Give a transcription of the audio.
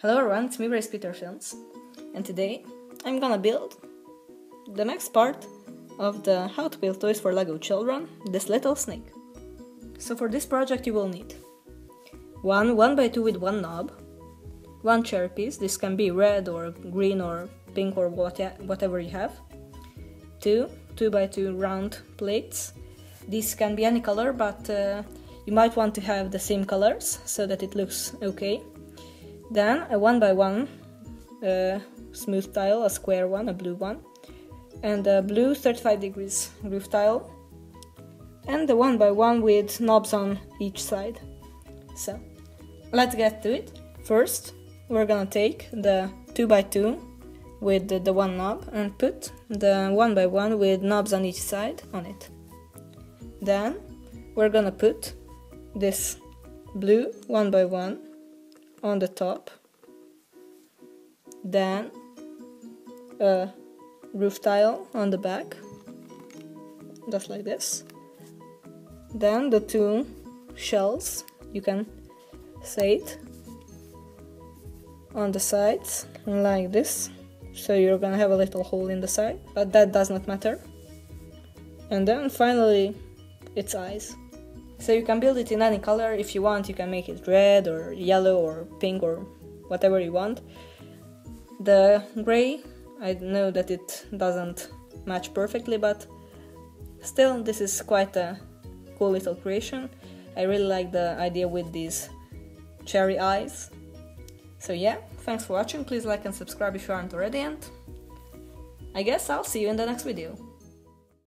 Hello everyone, it's me, Brace Peter Films, and today I'm gonna build the next part of the How to Build Toys for Lego Children, this little snake. So for this project you will need one 1x2 with one knob, one cherry piece, this can be red or green or pink or whatever you have, two 2x2 round plates. These can be any color, but you might want to have the same colors so that it looks okay. Then a 1x1 smooth tile, a square one, a blue one, and a blue 35 degrees groove tile, and the 1x1 with knobs on each side. So let's get to it. First we're gonna take the 2x2 with the one knob and put the 1x1 with knobs on each side on it. Then we're gonna put this blue 1x1 on the top, then a roof tile on the back, just like this. Then the two shells, you can say it, on the sides, like this. So you're gonna have a little hole in the side, but that does not matter. And then finally, its eyes. So you can build it in any color. If you want, you can make it red or yellow or pink or whatever you want. The gray, I know that it doesn't match perfectly, but still this is quite a cool little creation. I really like the idea with these cherry eyes. So yeah, thanks for watching, please like and subscribe if you aren't already, and I guess I'll see you in the next video.